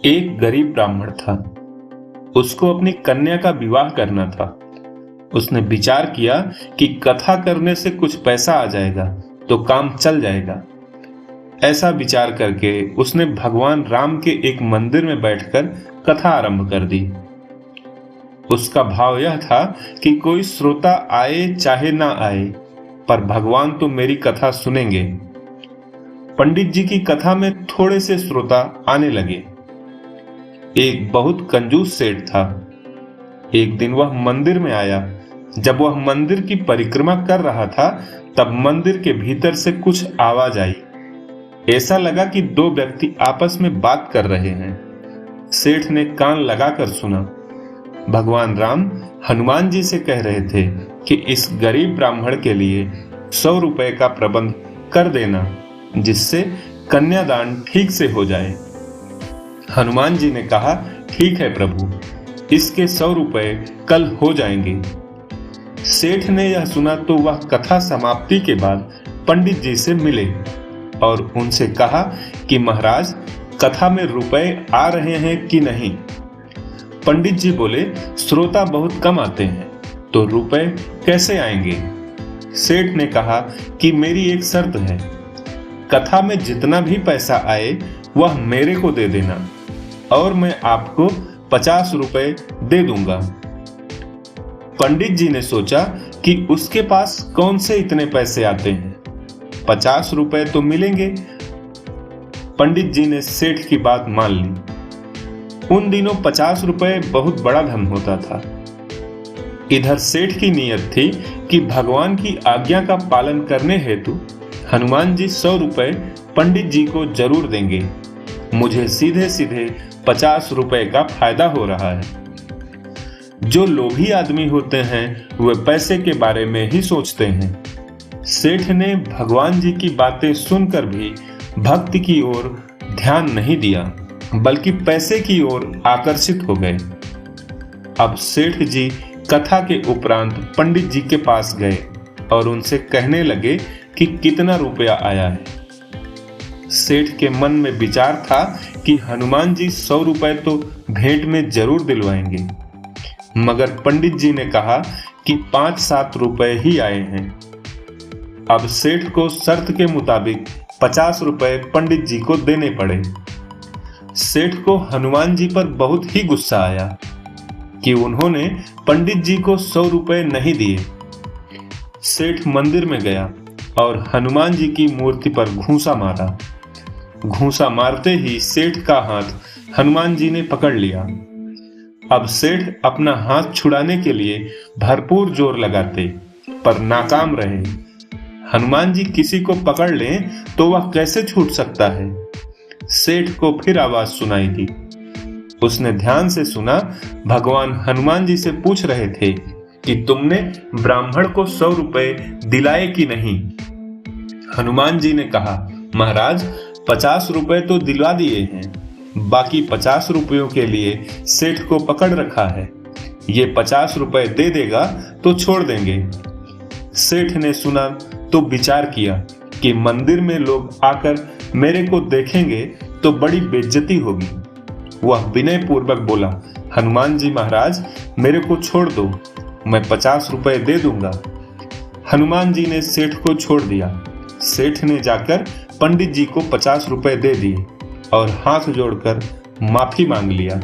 एक गरीब ब्राह्मण था। उसको अपनी कन्या का विवाह करना था। उसने विचार किया कि कथा करने से कुछ पैसा आ जाएगा तो काम चल जाएगा। ऐसा विचार करके उसने भगवान राम के एक मंदिर में बैठकर कथा आरंभ कर दी। उसका भाव यह था कि कोई श्रोता आए चाहे ना आए, पर भगवान तो मेरी कथा सुनेंगे। पंडित जी की कथा में थोड़े से श्रोता आने लगे। एक बहुत कंजूस सेठ था। एक दिन वह मंदिर में आया। जब वह मंदिर की परिक्रमा कर रहा था तब मंदिर के भीतर से कुछ आवाज आई। ऐसा लगा कि दो व्यक्ति आपस में बात कर रहे हैं। सेठ ने कान लगाकर सुना। भगवान राम हनुमान जी से कह रहे थे कि इस गरीब ब्राह्मण के लिए 100 रुपए का प्रबंध कर देना, जिससे कन्यादान ठीक से हो जाए। हनुमान जी ने कहा, ठीक है प्रभु, इसके 100 रुपए कल हो जाएंगे। सेठ ने यह सुना तो वह कथा समाप्ति के बाद पंडित जी से मिले और उनसे कहा कि महाराज, कथा में रुपए आ रहे हैं कि नहीं। पंडित जी बोले, श्रोता बहुत कम आते हैं तो रुपए कैसे आएंगे। सेठ ने कहा कि मेरी एक शर्त है, कथा में जितना भी पैसा आए वह मेरे को दे देना और मैं आपको 50 रुपए दे दूंगा। पंडित जी ने सोचा कि उसके पास कौन से इतने पैसे आते हैं, 50 रुपए तो मिलेंगे। पंडित जी ने सेठ की बात मान ली। उन दिनों 50 रुपए बहुत बड़ा धन होता था। इधर सेठ की नीयत थी कि भगवान की आज्ञा का पालन करने हेतु हनुमान जी 100 रुपए पंडित जी को जरूर देंगे। मुझे सीधे सीधे 50 रुपए का फायदा हो रहा है। जो लोभी आदमी होते हैं वे पैसे के बारे में ही सोचते हैं। सेठ ने भगवान जी की बातें सुनकर भी भक्ति की ओर ध्यान नहीं दिया, बल्कि पैसे की ओर आकर्षित हो गए। अब सेठ जी कथा के उपरांत पंडित जी के पास गए और उनसे कहने लगे कि कितना रुपया आया है। सेठ के मन में विचार था कि हनुमान जी 100 रुपए तो भेंट में जरूर दिलवाएंगे, मगर पंडित जी ने कहा कि 5-7 रुपए ही आए हैं। अब सेठ को शर्त के मुताबिक 50 रुपए पंडित जी को देने पड़े। सेठ को हनुमान जी पर बहुत ही गुस्सा आया कि उन्होंने पंडित जी को 100 रुपए नहीं दिए। सेठ मंदिर में गया और हनुमान जी की मूर्ति पर घूंसा मारा। घूंसा मारते ही सेठ का हाथ हनुमान जी ने पकड़ लिया। अब सेठ अपना हाथ छुड़ाने के लिए भरपूर जोर लगाते, पर नाकाम रहे। हनुमान जी किसी को पकड़ लें तो वह कैसे छूट सकता है। सेठ को फिर आवाज सुनाई दी। उसने ध्यान से सुना। भगवान हनुमान जी से पूछ रहे थे कि तुमने ब्राह्मण को 100 रुपए दिलाए कि नहीं। हनुमान जी ने कहा, महाराज, 50 रुपए तो दिलवा दिए हैं, बाकी 50 रुपयों के लिए सेठ को पकड़ रखा है। ये 50 रुपए दे देगा तो छोड़ देंगे। सेठ ने सुना तो विचार किया कि मंदिर में लोग आकर मेरे को देखेंगे तो बड़ी बेइज्जती होगी। वह विनय पूर्वक बोला, हनुमान जी महाराज, मेरे को छोड़ दो, मैं 50 रुपए दे दूंगा। हनुमान जी ने सेठ को छोड़ दिया। सेठ ने जाकर पंडित जी को 50 रुपए दे दिए और हाथ जोड़कर माफी मांग लिया।